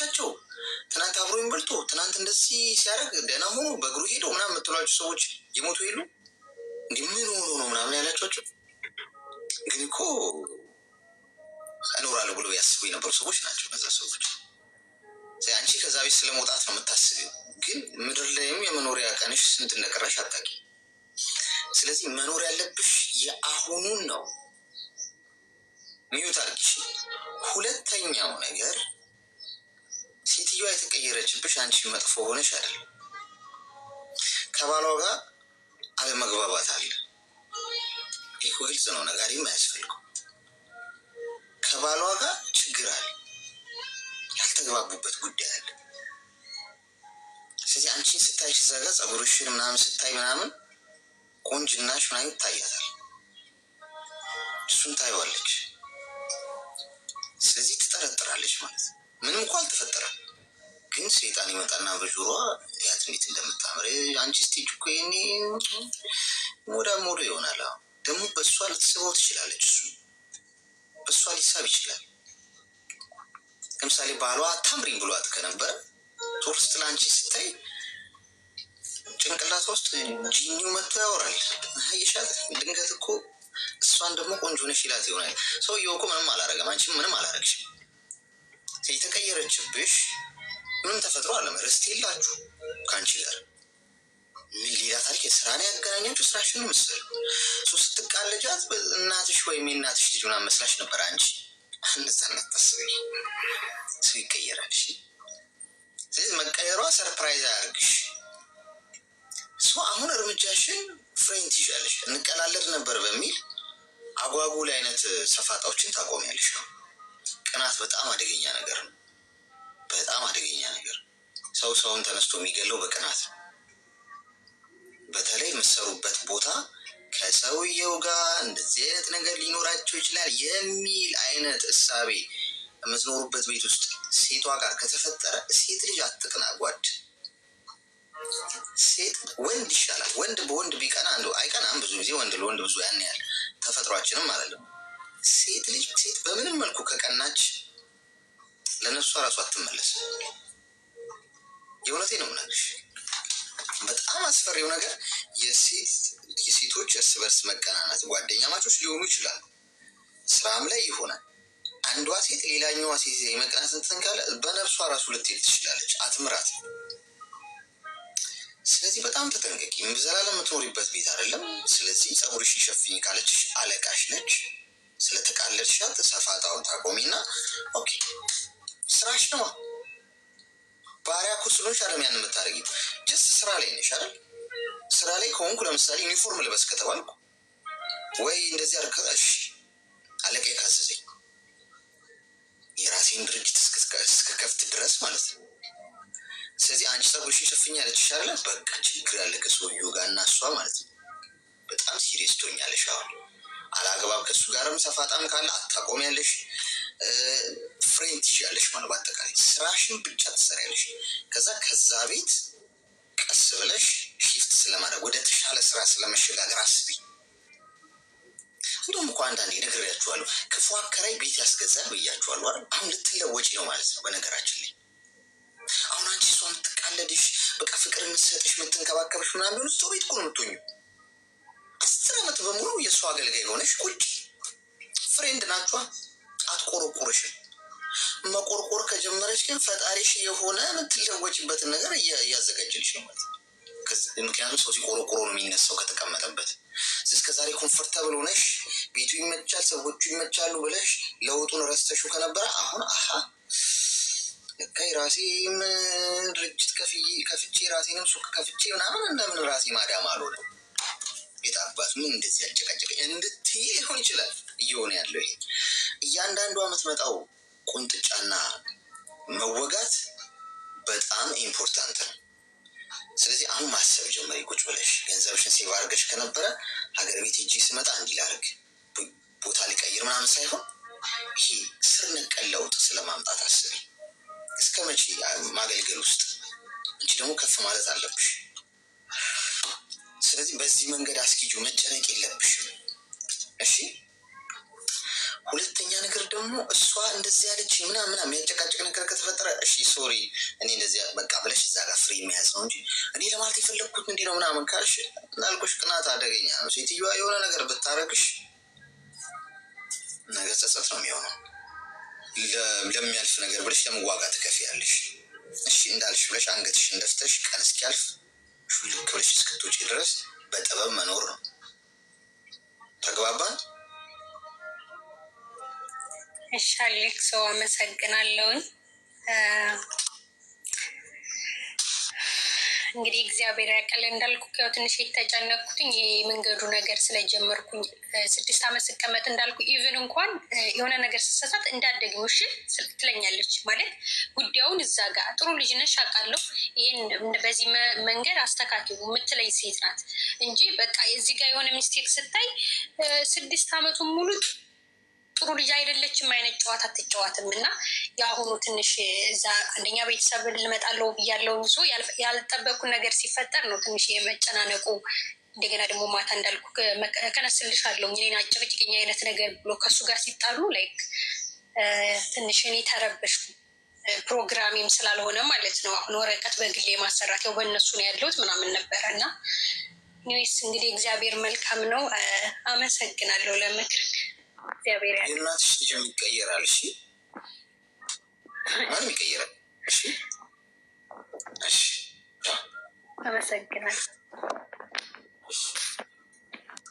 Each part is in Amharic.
ያላቻቸው ትናንት አብሮኝ በልቶ ትናንት እንደዚህ ሲያደርግ ደህና ሆኖ በእግሩ ሄዶ ምናምን የምትሏቸው ሰዎች የሞቱ የሉ እንዲህ ምን ሆኖ ነው ምናምን ያላቸዋቸው። ግን እኮ እኖራለሁ ብሎ ያስቡ የነበሩ ሰዎች ናቸው እነዛ ሰዎች። አንቺ ከዛ ቤት ስለመውጣት ነው የምታስቢው፣ ግን ምድር ላይም የመኖሪያ ቀንሽ ስንት እንደቀረሽ አታውቂ። ስለዚህ መኖር ያለብሽ የአሁኑን ነው። ሚዩት አድርጊሽ። ሁለተኛው ነገር ሴትዮዋ የተቀየረችብሽ አንቺ መጥፎ ሆነሽ አይደለም። ከባሏ ጋር አለመግባባት አለ። ይህ ግልጽ ነው፣ ነጋሪም አያስፈልገው። ከባሏ ጋር ችግር አለ፣ ያልተግባቡበት ጉዳይ አለ። ስለዚህ አንቺን ስታይ ሲዘጋ ጸጉርሽን ምናምን ስታይ ምናምን ቆንጅናሽ ምናምን ይታያታል፣ እሱን ታይዋለች። ስለዚህ ትጠረጥራለች ማለት ነው። ምንም እኮ አልተፈጠረም፣ ግን ሰይጣን ይመጣና በጆሮዋ ያት እንዴት እንደምታምር አንቺ ስቴጅ እኮ ይሄኔ ሞዳ ሞዶ ይሆናል። ደግሞ በእሷ ልትስበው ትችላለች፣ እሱ በእሷ ሊሳብ ይችላል። ለምሳሌ ባሏ አታምሪም ብሏት ከነበረ ቶር ውስጥ ለአንቺ ስታይ ጭንቅላት ውስጥ ጂኒው መጥቶ ያወራል። ይሻት ድንገት እኮ እሷን ደግሞ ቆንጆ ነሽ ይላት ይሆናል። ሰውየው እኮ ምንም አላረገም፣ አንቺም ምንም አላረግሽም። የተቀየረችብሽ ምንም ተፈጥሮ አለም ርስት የላችሁ ከአንቺ ጋር ምን ሌላ ታሪክ ስራ ነው ያገናኛችሁ። ስራሽን ምስል ስትቃለጃት እናትሽ ወይም የእናትሽ ልጅ ምናምን መስላሽ ነበር አንቺ። አንዛነት ታስበኝ ሰው ይቀየራል። ስለዚህ መቀየሯ ሰርፕራይዝ አያርግሽ። አሁን እርምጃሽን ፍሬንት ይዣለሽ። እንቀላለድ ነበር በሚል አጓጉል አይነት ሰፋጣዎችን ታቆሚያለሽ ነው። ቅናት በጣም አደገኛ ነገር ነው፣ በጣም አደገኛ ነገር። ሰውን ተነስቶ የሚገለው በቅናት ነው። በተለይ የምትሰሩበት ቦታ ከሰውየው ጋር እንደዚህ አይነት ነገር ሊኖራቸው ይችላል የሚል አይነት እሳቤ የምትኖሩበት ቤት ውስጥ ሴቷ ጋር ከተፈጠረ ሴት ልጅ አትቅና ጓድ። ሴት ወንድ ይሻላል። ወንድ በወንድ ቢቀና አንዱ አይቀናም። ብዙ ጊዜ ወንድ ለወንድ ብዙ ያን ያህል ተፈጥሯችንም አይደለም። ሴት ልጅ ሴት በምንም መልኩ ከቀናች ለነሱ ራሱ አትመለስም። የእውነቴ ነው የምነግርሽ። በጣም አስፈሪው ነገር የሴቶች እርስ በርስ መቀናናት። ጓደኛ ማቾች ሊሆኑ ይችላሉ፣ ስራም ላይ ይሆናል። አንዷ ሴት ሌላኛዋ ሴት የመቀናት እንትን ካለ በነፍሷ ራሱ ልትሄድ ትችላለች፣ አትምራት። ስለዚህ በጣም ተጠንቀቂ። ዘላለም የምትኖሪበት ቤት አይደለም። ስለዚህ ጸጉርሽን ሸፍኝ ካለችሽ አለቃሽ ነች። ስለተቃለድሻት ሰፋጣውን ታቆሚና ኦኬ ስራሽ ነው። ባሪያ እኮ ስለሆንሽ አይደለም ያን የምታደርጊው፣ ጀስት ስራ ላይ ነሽ አይደል? ስራ ላይ ከሆንኩ ለምሳሌ ዩኒፎርም ልበስ ከተባልኩ ወይ እንደዚህ አርከሽ አለቃዬ ካዘዘኝ የራሴን ድርጅት እስከከፍት ድረስ ማለት ነው። ስለዚህ አንቺ ጸጉርሽን ሸፍኝ ያለችሽ አይደለ? በቃ ችግር ያለ ከሰውየው ጋር እና እሷ ማለት ነው። በጣም ሲሪየስ ትሆኛለሽ። አሁን አላግባብ ከእሱ ጋርም ሰፋጣም ካለ አታቆሚያለሽ። ፍሬንድ ትይዣለሽ ማለት በአጠቃላይ ስራሽን ብቻ ትሰሪያለሽ። ከዛ ቤት ቀስ ብለሽ ሺፍት ስለማድረግ ወደ ተሻለ ስራ ስለመሸጋገር አስቢ። እንደውም እኮ አንዳንዴ ነግሬያችኋለሁ፣ ክፉ አከራይ ቤት ያስገዛል ብያችኋለሁ አይደል? አሁን ልትለወጪ ነው ማለት ነው። በነገራችን ላይ አሁን አንቺ እሷ የምትቃለድሽ በቃ ፍቅር የምትሰጥሽ የምትንከባከብሽ ምናምን ቢሆን እሱ ቤት እኮ ነው የምትሆኙ። 10 ዓመት በሙሉ የእሱ አገልጋይ ሆነሽ ቁጭ። ፍሬንድ ናቿ፣ አትቆረቆርሽም። መቆርቆር ከጀመረች ግን ፈጣሪሽ የሆነ የምትለወጭበትን ነገር እያዘጋጀልሽ ነው ማለት ነው። ምክንያቱም ሰው ሲቆረቆሮ ነው የሚነሳው ከተቀመጠበት። እስከዛሬ ኮምፎርታብል ሆነሽ ቤቱ ይመቻል፣ ሰዎቹ ይመቻሉ ብለሽ ለውጡን ረስተሽው ከነበረ አሁን ለካ የራሴም ድርጅት ከፍቼ ራሴንም ሱቅ ከፍቼ ምናምን እንደምን ራሴ ማዳም አልሆነ የታባት ምን እንደዚህ ያጨቃጨቀኝ እንድትይ ሊሆን ይችላል እየሆነ ያለው። ይሄ እያንዳንዱ የምትመጣው ቁንጥጫና መወጋት በጣም ኢምፖርታንት ነው። ስለዚህ አሁን ማሰብ ጀመሪ። ቁጭ ብለሽ ገንዘብሽን ሴቭ አድርገሽ ከነበረ ሀገር ቤት ሄጄ ስመጣ እንዲህ ላድርግ ቦታ ሊቀይር ምናምን ሳይሆን ይሄ ስር ነቀል ለውጥ ስለማምጣት አስቢ። እስከ መቼ ማገልገል ውስጥ አንቺ ደግሞ ከፍ ማለት አለብሽ። ስለዚህ በዚህ መንገድ አስኪጁ፣ መጨነቅ የለብሽም። እሺ ሁለተኛ ነገር ደግሞ እሷ እንደዚህ ያለች ምናምን የሚያጨቃጭቅ ነገር ከተፈጠረ እሺ ሶሪ እኔ እንደዚህ በቃ ብለሽ እዛ ጋር ፍሬ የሚያዝ ነው እንጂ እኔ ለማለት የፈለግኩት እንዲህ ነው ምናምን ካልሽ እንዳልኩሽ ቅናት አደገኛ ነው። ሴትዮዋ የሆነ ነገር ብታረግሽ ነገ ጸጸት ነው የሚሆነው። ለሚያልፍ ነገር ብለሽ ለመዋጋ ትከፍያለሽ። እሺ እንዳልሽ ብለሽ አንገትሽን ደፍተሽ ቀን እስኪያልፍ ሹልክ ብለሽ እስክትወጪ ድረስ በጥበብ መኖር ነው። ተግባባን? እሺ አሌክስ አመሰግናለሁኝ። እንግዲህ እግዚአብሔር ያውቃል እንዳልኩ ያው ትንሽ የተጨነቅኩትኝ ይሄ መንገዱ ነገር ስለጀመርኩኝ 6 ዓመት ስቀመጥ እንዳልኩ ኢቭን እንኳን የሆነ ነገር ስሰሳት እንዳደግም እሺ ትለኛለች ማለት ጉዳዩን እዛ ጋር ጥሩ ልጅ ነሽ አውቃለሁ፣ ይህን በዚህ መንገድ አስተካክሉ የምትለኝ ሴት ናት እንጂ በቃ እዚህ ጋር የሆነ ሚስቴክ ስታይ 6 ዓመቱን ሙሉ ጥሩ ልጅ አይደለችም፣ አይነት ጨዋታ አትጨዋትም። እና የአሁኑ ትንሽ እዛ አንደኛ ቤተሰብ ልመጣለው ብያለው ሰው ያልጠበቅኩ ነገር ሲፈጠር ነው ትንሽ የመጨናነቁ። እንደገና ደግሞ ማታ እንዳልኩ ከነስልሽ አለው እኔን አጭቅጭቅኝ አይነት ነገር ብሎ ከሱ ጋር ሲጣሉ ላይክ ትንሽ እኔ ተረበሽኩ። ፕሮግራሚም ስላልሆነ ማለት ነው። አሁን ወረቀት በግሌ ማሰራት ያው በእነሱ ነው ያለሁት ምናምን ነበረ እና ኒዌስ እንግዲህ እግዚአብሔር መልካም ነው። አመሰግናለሁ ለምክር። የእናትሽ ልጅ ይቀየራል። እሺ ማንም ይቀየራል። እሺ እሺ አመሰግናለሁ።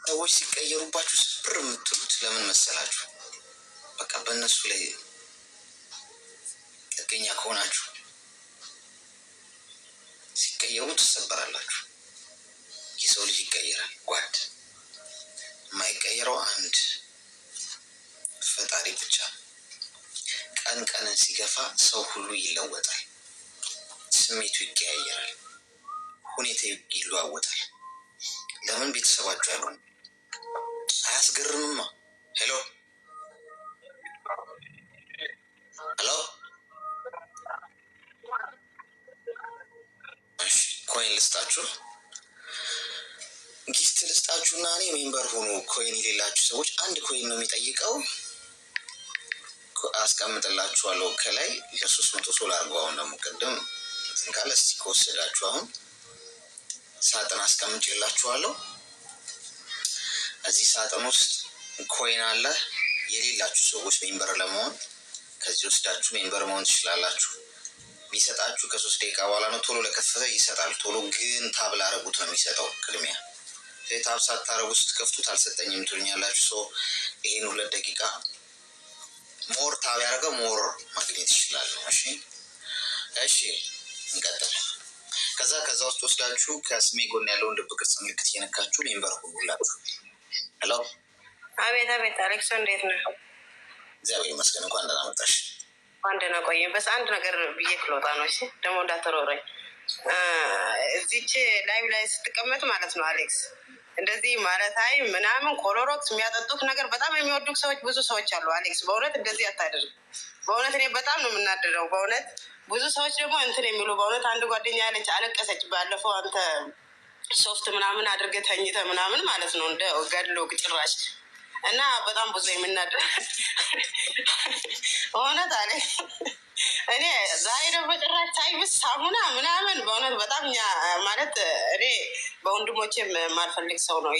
ሰዎች ሲቀየሩባችሁ ስብር የምትሉት ለምን መሰላችሁ? በቃ በእነሱ ላይ ጥገኛ ከሆናችሁ ሲቀየሩ ትሰበራላችሁ። የሰው ልጅ ይቀየራል። ጓድ የማይቀየረው አንድ ፈጣሪ ብቻ። ቀን ቀንን ሲገፋ ሰው ሁሉ ይለወጣል። ስሜቱ ይቀያየራል። ሁኔታ ይለዋወጣል። ለምን ቤተሰባችሁ አይሆንም? አያስገርምማ? ሄሎ ሄሎ፣ እሺ ኮይን ልስጣችሁ፣ ጊፍት ልስጣችሁና እኔ ሜምበር ሆኖ ኮይን የሌላችሁ ሰዎች አንድ ኮይን ነው የሚጠይቀው። አስቀምጥላችኋለሁ ከላይ ለ300 አርገው። አሁን ደግሞ ቅድም ካለ እስቲ ከወሰዳችሁ አሁን ሳጥን አስቀምጬላችኋለሁ። እዚህ ሳጥን ውስጥ ኮይን አለ። የሌላችሁ ሰዎች ሜምበር ለመሆን ከዚህ ወስዳችሁ ሜምበር መሆን ትችላላችሁ። የሚሰጣችሁ ከ3 ደቂቃ በኋላ ነው። ቶሎ ለከፈተ ይሰጣል። ቶሎ ግን ታብ ላረጉት ነው የሚሰጠው ቅድሚያ። ታብ ሳታረጉ ስትከፍቱት አልሰጠኝም ትሉኛላችሁ። ሰው ይሄን 2 ደቂቃ ሞር ታብ ያደረገ ሞር ማግኘት ይችላል። እሺ እሺ እንቀጥል። ከዛ ውስጥ ወስዳችሁ ከስሜ ጎን ያለውን ልብ ቅርጽ ምልክት እየነካችሁ ሜምበር ሁላችሁ። ሄሎ አቤት አቤት። አሌክሶ እንዴት ነህ? እግዚአብሔር ይመስገን። እንኳን ደህና መጣሽ። እንኳን ደህና ቆየ። በስ አንድ ነገር ብዬ ክሎጣ ነው። እሺ ደግሞ እንዳትሮረኝ። እዚች ላይቭ ላይ ስትቀመጥ ማለት ነው አሌክስ እንደዚህ ማለት አይ ምናምን ኮሎሮክስ የሚያጠጡት ነገር በጣም የሚወዱት ሰዎች ብዙ ሰዎች አሉ። አሌክስ በእውነት እንደዚህ አታደርግ። በእውነት እኔ በጣም ነው የምናደደው። በእውነት ብዙ ሰዎች ደግሞ እንትን የሚሉ በእውነት አንድ ጓደኛ ያለች አለቀሰች። ባለፈው አንተ ሶፍት ምናምን አድርገህ ተኝተህ ምናምን ማለት ነው እንደ ገድሎ ጭራሽ እና በጣም ብዙ የምናደድ በእውነት አለ። እኔ ዛሬ ደግሞ ጭራሽ ሳይብስ ሳሙና ምናምን በእውነት በጣም እኛ ማለት እኔ በወንድሞቼም የማልፈልግ ሰው ነው።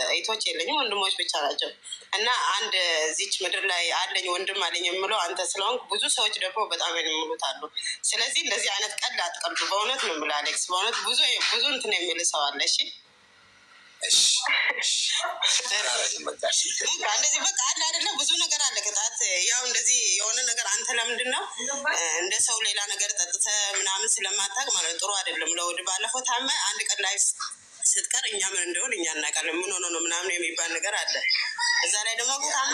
እህቶች የለኝም፣ ወንድሞች ብቻ ናቸው። እና አንድ እዚች ምድር ላይ አለኝ ወንድም አለኝ የምለው አንተ ስለሆንክ ብዙ ሰዎች ደግሞ በጣም የሚሉት አሉ። ስለዚህ እንደዚህ አይነት ቀልድ አትቀልዱ። በእውነት ነው የምልህ አሌክስ። በእውነት ብዙ እንትን የሚል ሰው አለ። እሺ እንደዚህ በቃ አለ አይደለ? ብዙ ነገር አለ ቅጣት። ያው እንደዚህ የሆነ ነገር አንተ ለምንድን ነው እንደ ሰው ሌላ ነገር ጠጥተህ ምናምን ስለማታውቅ ማለት ጥሩ አይደለም። ለወድ ባለፈው ታመ አንድ ቀን ላይ ስትቀር እኛ ምን እንደሆን እኛ እናውቃለን። ምን ሆኖ ነው ምናምን የሚባል ነገር አለ። እዛ ላይ ደግሞ ታመ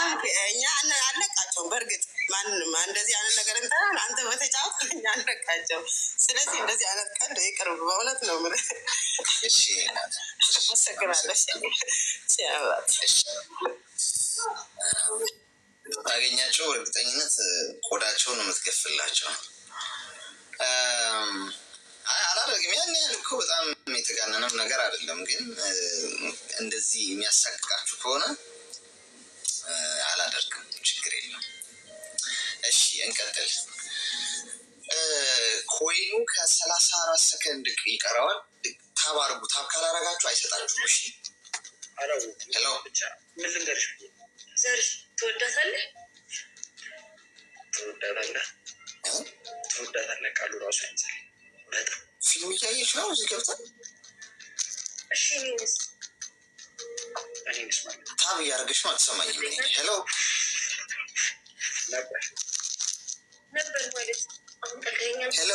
እኛ አለቃቸው። በእርግጥ ማንም እንደዚህ አይነት ነገር እንተናል አንተ በተጫወት እኛ አለቃቸው። ስለዚህ እንደዚህ አይነት ቀልድ ይቅርብ። በእውነት ነው ምን እሺ መሰግናለሽ ሲያባት ታገኛቸው እርግጠኝነት ቆዳቸውን ነው የምትገፍላቸው። አላደርግም። ያን ያህል እኮ በጣም የተጋነነም ነገር አይደለም። ግን እንደዚህ የሚያሳቅቃችሁ ከሆነ አላደርግም። ችግር የለም። እንቀጥል። ኮይኑ ከ34 ሰከንድ ይቀረዋል። ታብ አድርጉ። ታብ ካላረጋችሁ አይሰጣችሁም። እሺ ሄሎ ምን ልንገርሽ? ዘርሽ ትወዳታለህ? ትወዳታለህ ቃሉ ራሱ ያንሳል። በጣም ፊልም እያየች ነው እዚህ ገብተን። እሺ እኔንስ ማለት ታብ እያደረገች ነው። አትሰማኝም? ሄሎ ነበር ማለት አሁን ቀልደኛ ሄሎ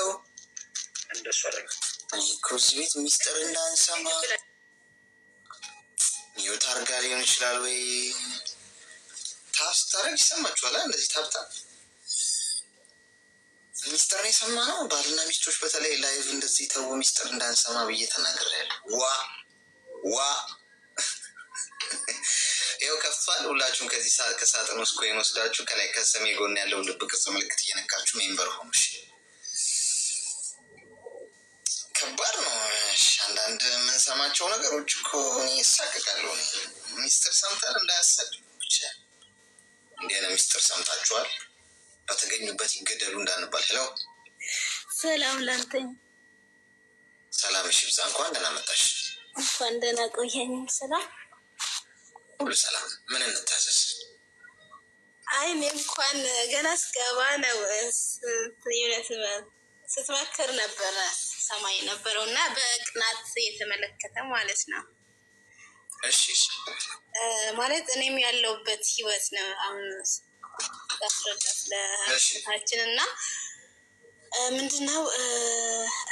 እንደሱ አደረግ ከዚህ ቤት ሚስጥር እንዳንሰማ ሚዩት አድርጋ ሊሆን ይችላል ወይ? ታብ ስታደርግ ይሰማችኋል? እንደዚህ ታብታ ሚስጥር ነው የሰማ ነው። ባልና ሚስቶች በተለይ ላይቭ እንደዚህ ተው ሚስጥር እንዳንሰማ ብዬ ተናግሬያለሁ። ዋ ይኸው ከፍቷል። ሁላችሁም ከዚህ ከሳጥን ውስጥ ኮይን ወስዳችሁ ከላይ ከሰሜ ጎን ያለው ልብ ቅርጽ ምልክት እየነካችሁ ሜምበር ሆኑ። ከባድ ነው። አንዳንድ የምንሰማቸው ነገሮች እኮ ይሳቀቃለሁ። ሚስጥር ሰምተን እንዳያሰድ ብቻ እንዲህ አይነት ሚስጥር ሰምታችኋል በተገኙበት ይገደሉ እንዳንባል። ሄሎ ሰላም ላንተኝ። ሰላም እሺ፣ ብዛ እንኳን ደህና መጣሽ። እንኳን ደህና ቆየኝ። ሰላም ሁሉ ሰላም። ምን እንታዘዝ? አይ እኔ እንኳን ገና ስገባ ነው ስትመክር ነበረ ሰማይ ነበረው እና በቅናት የተመለከተ ማለት ነው። እሺ ማለት እኔም ያለውበት ህይወት ነው አሁን ያስረዳት ለእህታችን እና ምንድነው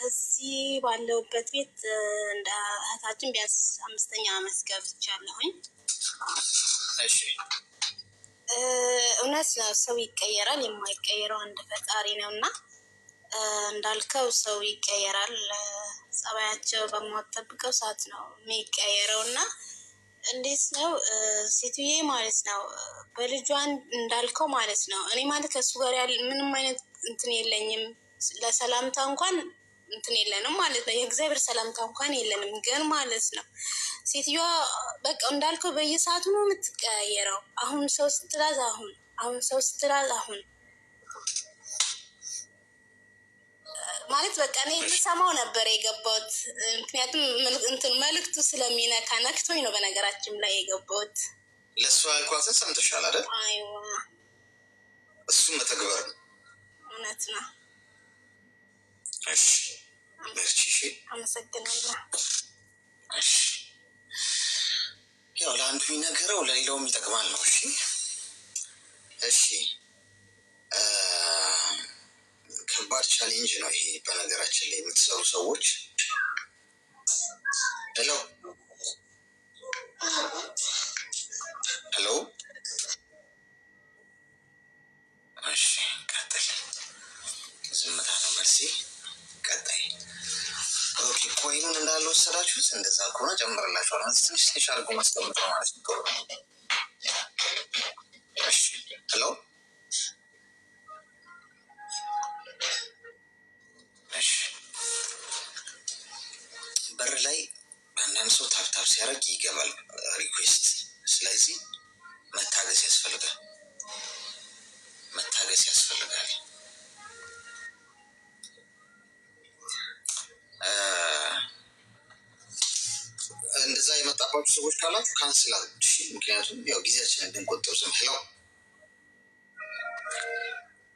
እዚህ ባለውበት ቤት እንደ እህታችን ቢያንስ 5ኛ ዓመት ገብቻለሁኝ። እሺ እውነት ነው ሰው ይቀየራል። የማይቀየረው አንድ ፈጣሪ ነው እና እንዳልከው ሰው ይቀየራል። ጸባያቸው በማጠብቀው ሰዓት ነው የሚቀየረው እና እንዴት ነው ሴትዬ ማለት ነው በልጇን እንዳልከው ማለት ነው። እኔ ማለት ከሱ ጋር ያለ ምንም አይነት እንትን የለኝም። ለሰላምታ እንኳን እንትን የለንም ማለት ነው። የእግዚአብሔር ሰላምታ እንኳን የለንም። ግን ማለት ነው ሴትዮዋ በቃ እንዳልከው በየሰዓቱ ነው የምትቀያየረው። አሁን ሰው ስትላዝ አሁን ሰው ስትላዝ አሁን ማለት በቃ እኔ ልሰማው ነበር የገባሁት። ምክንያቱም እንትን መልዕክቱ ስለሚነካ ነክቶኝ ነው በነገራችን ላይ የገባሁት። ለእሱ ያልኳትን ሰምተሻል አይደል? አይዋ እሱም መተግበር ነው። እውነት ነው። እሺ በርቺ። እሺ አመሰግናለሁ። እሺ ያው ለአንዱ የሚነገረው ለሌላውም ይጠቅማል ነው። እሺ እሺ ከባድ ቻሌንጅ ነው ይሄ በነገራችን ላይ የምትሰሩ ሰዎች። ሄሎ ሄሎ እሺ ቀጥል። ዝምታ ነው መልሴ። ቀጣይ ኦኬ። ኮይኑን እንዳለ ወሰዳችሁት? እንደዛ ከሆነ ጨምርላችኋል። ትንሽ ትንሽ አድርጎ ማስቀምጥ ነው ማለት ነው። እሺ ሄሎ በር ላይ አንዳንድ ሰው ታፕታፕ ሲያደርግ ይገባል ሪኩዌስት። ስለዚህ መታገስ ያስፈልጋል። እንደዛ የመጣባችሁ ሰዎች ካላችሁ ካንስል አድርጉት። ምክንያቱም ያው ጊዜያችንን እንድንቆጥብ ዝም ብለው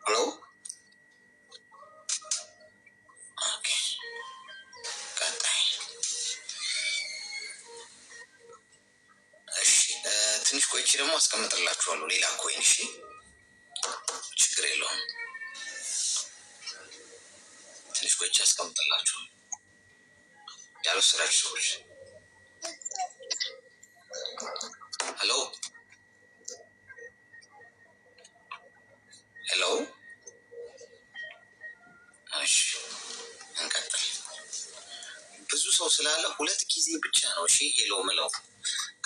ሄሎ ትንሽ ቆይቼ ደግሞ አስቀምጥላችኋለሁ ሌላ ኮይን። እሺ ችግር የለውም። ትንሽ ቆይቼ አስቀምጥላችኋለሁ ያልወሰዳችሁ ሰዎች። ሄሎ ሄሎ እሺ እንቀጥል። ብዙ ሰው ስላለ 2 ጊዜ ብቻ ነው እሺ ሄሎ ምለው።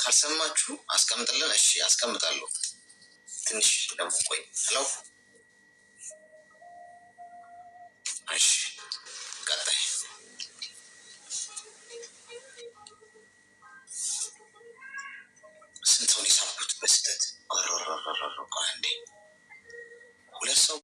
ካልሰማችሁ አስቀምጥልን። እሺ አስቀምጣለሁ። ትንሽ ደግሞ ቆይ። ሄሎ